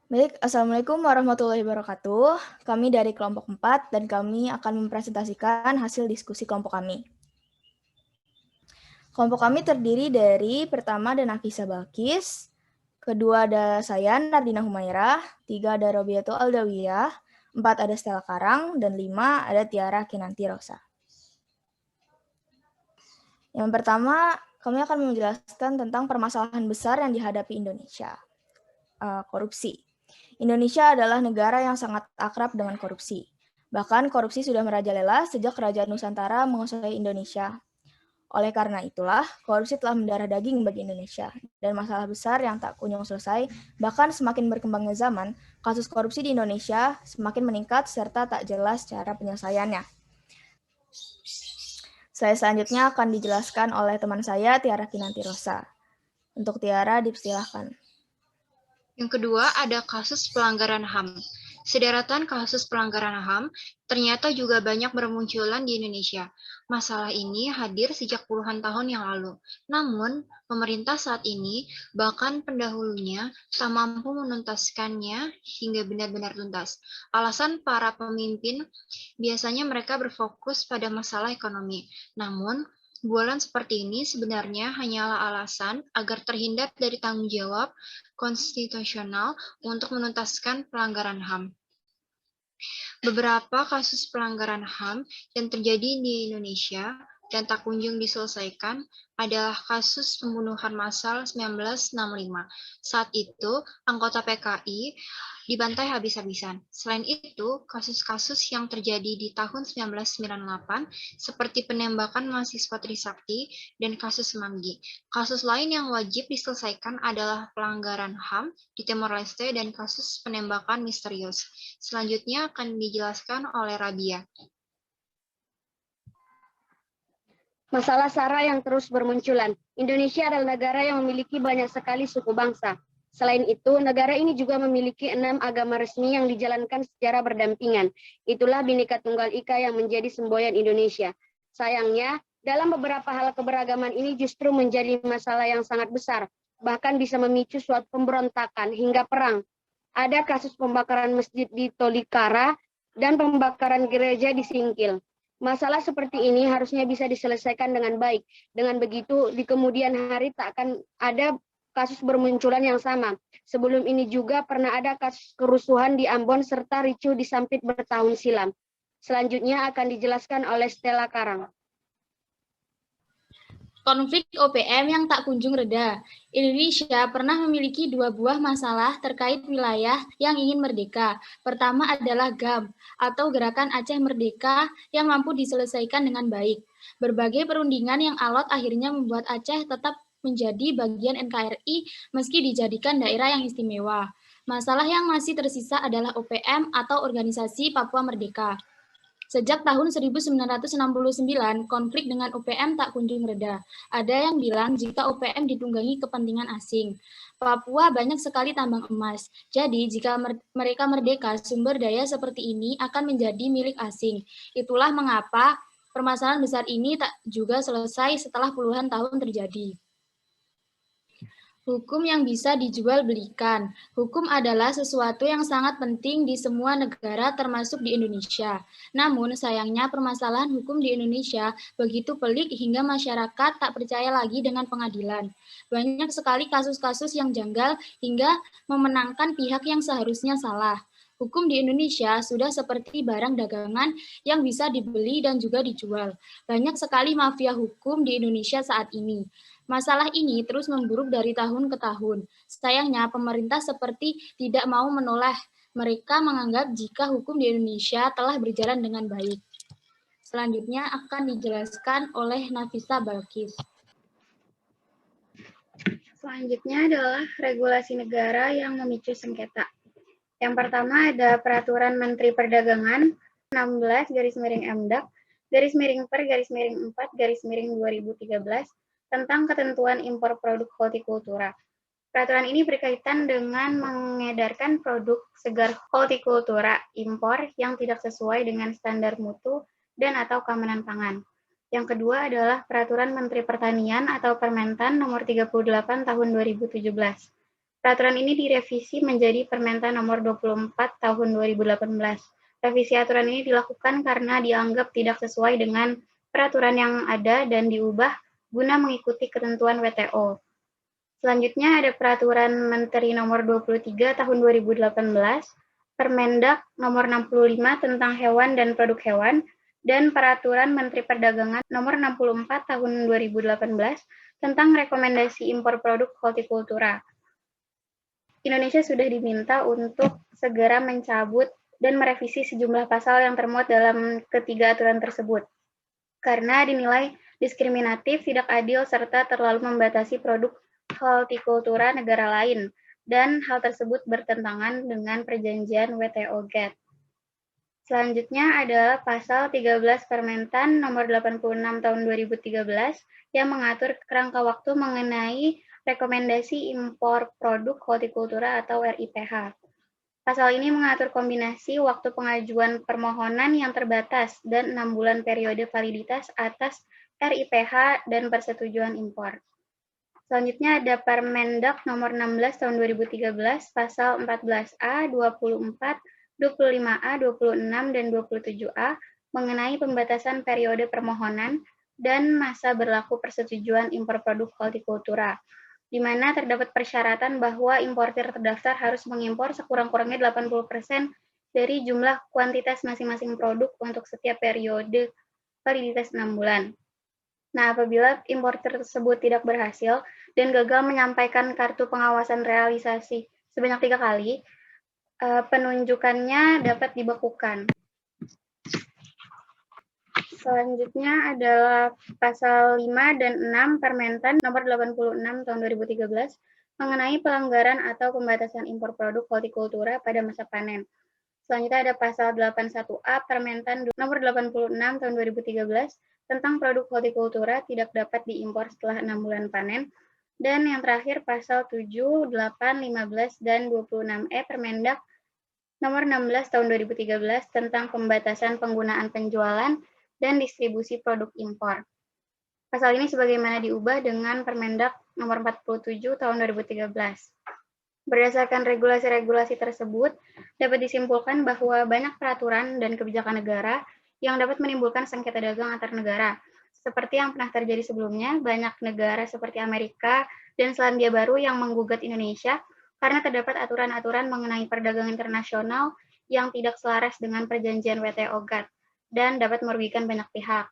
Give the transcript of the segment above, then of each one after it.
Baik, Assalamualaikum warahmatullahi wabarakatuh. Kami dari kelompok 4 dan kami akan mempresentasikan hasil diskusi kelompok kami. Kelompok kami terdiri dari pertama ada Nafisa Balkis, kedua ada saya Nardina Humairah, tiga ada Robiato Aldawiyah, empat ada Stella Karang, dan lima ada Tiara Kinanti Rosa. Yang pertama, kami akan menjelaskan tentang permasalahan besar yang dihadapi Indonesia, korupsi. Indonesia adalah negara yang sangat akrab dengan korupsi. Bahkan korupsi sudah merajalela sejak Kerajaan Nusantara menguasai Indonesia. Oleh karena itulah, korupsi telah mendarah daging bagi Indonesia. Dan masalah besar yang tak kunjung selesai, bahkan semakin berkembangnya zaman, kasus korupsi di Indonesia semakin meningkat serta tak jelas cara penyelesaiannya. Saya selanjutnya akan dijelaskan oleh teman saya, Tiara Kinanti Rosa. Untuk Tiara, dipersilahkan. Yang kedua, ada kasus pelanggaran HAM. Sederetan kasus pelanggaran HAM ternyata juga banyak bermunculan di Indonesia. Masalah ini hadir sejak puluhan tahun yang lalu. Namun, pemerintah saat ini, bahkan pendahulunya, tak mampu menuntaskannya hingga benar-benar tuntas. Alasan para pemimpin, biasanya mereka berfokus pada masalah ekonomi. Namun, bualan seperti ini sebenarnya hanyalah alasan agar terhindar dari tanggung jawab konstitusional untuk menuntaskan pelanggaran HAM. Beberapa kasus pelanggaran HAM yang terjadi di Indonesia dan tak kunjung diselesaikan adalah kasus pembunuhan massal 1965. Saat itu, anggota PKI dibantai habis-habisan. Selain itu, kasus-kasus yang terjadi di tahun 1998 seperti penembakan mahasiswa Trisakti dan kasus Semanggi. Kasus lain yang wajib diselesaikan adalah pelanggaran HAM di Timor Leste dan kasus penembakan misterius. Selanjutnya akan dijelaskan oleh Rabia. Masalah SARA yang terus bermunculan. Indonesia adalah negara yang memiliki banyak sekali suku bangsa. Selain itu, negara ini juga memiliki 6 agama resmi yang dijalankan secara berdampingan. Itulah Bhinneka Tunggal Ika yang menjadi semboyan Indonesia. Sayangnya, dalam beberapa hal keberagaman ini justru menjadi masalah yang sangat besar, bahkan bisa memicu suatu pemberontakan hingga perang. Ada kasus pembakaran masjid di Tolikara dan pembakaran gereja di Singkil. Masalah seperti ini harusnya bisa diselesaikan dengan baik. Dengan begitu, di kemudian hari tak akan ada kasus bermunculan yang sama. Sebelum ini juga pernah ada kasus kerusuhan di Ambon serta ricuh di Sampit bertahun silam. Selanjutnya akan dijelaskan oleh Stella Karang. Konflik OPM yang tak kunjung reda. Indonesia pernah memiliki dua buah masalah terkait wilayah yang ingin merdeka. Pertama adalah GAM, atau Gerakan Aceh Merdeka, yang mampu diselesaikan dengan baik. Berbagai perundingan yang alot akhirnya membuat Aceh tetap menjadi bagian NKRI meski dijadikan daerah yang istimewa. Masalah yang masih tersisa adalah OPM atau Organisasi Papua Merdeka. Sejak tahun 1969, konflik dengan OPM tak kunjung reda. Ada yang bilang jika OPM ditunggangi kepentingan asing. Papua banyak sekali tambang emas. Jadi, jika mereka merdeka, sumber daya seperti ini akan menjadi milik asing. Itulah mengapa permasalahan besar ini tak juga selesai setelah puluhan tahun terjadi. Hukum yang bisa dijual belikan. Hukum adalah sesuatu yang sangat penting di semua negara termasuk di Indonesia. Namun sayangnya permasalahan hukum di Indonesia begitu pelik hingga masyarakat tak percaya lagi dengan pengadilan. Banyak sekali kasus-kasus yang janggal hingga memenangkan pihak yang seharusnya salah. Hukum di Indonesia sudah seperti barang dagangan yang bisa dibeli dan juga dijual. Banyak sekali mafia hukum di Indonesia saat ini. Masalah ini terus memburuk dari tahun ke tahun. Sayangnya, pemerintah seperti tidak mau menoleh. Mereka menganggap jika hukum di Indonesia telah berjalan dengan baik. Selanjutnya akan dijelaskan oleh Nafisa Balkis. Selanjutnya adalah regulasi negara yang memicu sengketa. Yang pertama ada Peraturan Menteri Perdagangan 16/MDAK /4/2013 tentang ketentuan impor produk hortikultura. Peraturan ini berkaitan dengan mengedarkan produk segar hortikultura impor yang tidak sesuai dengan standar mutu dan atau keamanan pangan. Yang kedua adalah Peraturan Menteri Pertanian atau Permentan nomor 38 tahun 2017 Peraturan ini direvisi menjadi Permentan Nomor 24 Tahun 2018. Revisi aturan ini dilakukan karena dianggap tidak sesuai dengan peraturan yang ada dan diubah guna mengikuti ketentuan WTO. Selanjutnya ada Peraturan Menteri Nomor 23 Tahun 2018, Permendak Nomor 65 tentang hewan dan produk hewan, dan Peraturan Menteri Perdagangan Nomor 64 Tahun 2018 tentang rekomendasi impor produk hortikultura. Indonesia sudah diminta untuk segera mencabut dan merevisi sejumlah pasal yang termuat dalam ketiga aturan tersebut, karena dinilai diskriminatif, tidak adil, serta terlalu membatasi produk hortikultura negara lain, dan hal tersebut bertentangan dengan perjanjian WTO GATT. Selanjutnya adalah pasal 13 Permentan Nomor 86 Tahun 2013 yang mengatur kerangka waktu mengenai rekomendasi impor produk hortikultura atau RIPH. Pasal ini mengatur kombinasi waktu pengajuan permohonan yang terbatas dan 6 bulan periode validitas atas RIPH dan persetujuan impor. Selanjutnya ada Permendak Nomor 16 Tahun 2013 Pasal 14A, 24, 25A, 26, dan 27A mengenai pembatasan periode permohonan dan masa berlaku persetujuan impor produk hortikultura, di mana terdapat persyaratan bahwa importir terdaftar harus mengimpor sekurang-kurangnya 80% dari jumlah kuantitas masing-masing produk untuk setiap periode validitas 6 bulan. Nah, apabila importir tersebut tidak berhasil dan gagal menyampaikan kartu pengawasan realisasi sebanyak 3 kali, penunjukannya dapat dibekukan. Selanjutnya adalah pasal 5 dan 6 Permentan Nomor 86 Tahun 2013 mengenai pelanggaran atau pembatasan impor produk hortikultura pada masa panen. Selanjutnya ada pasal 81A Permentan Nomor 86 Tahun 2013 tentang produk hortikultura tidak dapat diimpor setelah 6 bulan panen. Dan yang terakhir pasal 7, 8, 15, dan 26E Permendak Nomor 16 Tahun 2013 tentang pembatasan penggunaan penjualan dan distribusi produk impor. Pasal ini sebagaimana diubah dengan Permendak Nomor 47 Tahun 2013. Berdasarkan regulasi-regulasi tersebut, dapat disimpulkan bahwa banyak peraturan dan kebijakan negara yang dapat menimbulkan sengketa dagang antar negara. Seperti yang pernah terjadi sebelumnya, banyak negara seperti Amerika dan Selandia Baru yang menggugat Indonesia karena terdapat aturan-aturan mengenai perdagangan internasional yang tidak selaras dengan perjanjian WTO GATT dan dapat merugikan banyak pihak.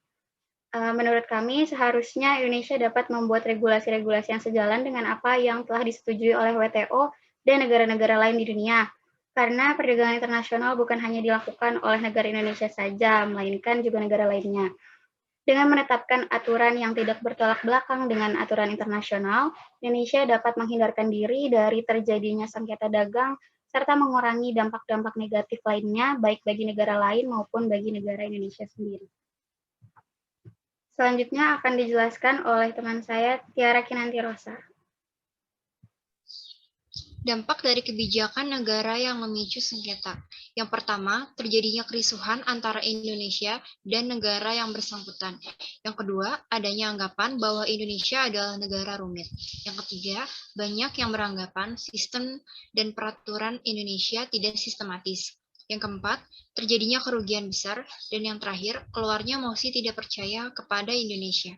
Menurut kami, seharusnya Indonesia dapat membuat regulasi-regulasi yang sejalan dengan apa yang telah disetujui oleh WTO dan negara-negara lain di dunia. Karena perdagangan internasional bukan hanya dilakukan oleh negara Indonesia saja, melainkan juga negara lainnya. Dengan menetapkan aturan yang tidak bertolak belakang dengan aturan internasional, Indonesia dapat menghindarkan diri dari terjadinya sengketa dagang serta mengurangi dampak-dampak negatif lainnya, baik bagi negara lain maupun bagi negara Indonesia sendiri. Selanjutnya akan dijelaskan oleh teman saya, Tiara Kinanti Rosa. Dampak dari kebijakan negara yang memicu sengketa. Yang pertama, terjadinya kerisuhan antara Indonesia dan negara yang bersangkutan. Yang kedua, adanya anggapan bahwa Indonesia adalah negara rumit. Yang ketiga, banyak yang beranggapan sistem dan peraturan Indonesia tidak sistematis. Yang keempat, terjadinya kerugian besar. Dan yang terakhir, keluarnya mosi tidak percaya kepada Indonesia.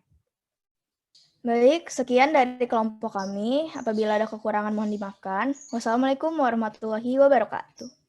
Baik, sekian dari kelompok kami. Apabila ada kekurangan mohon dimaafkan. Wassalamualaikum warahmatullahi wabarakatuh.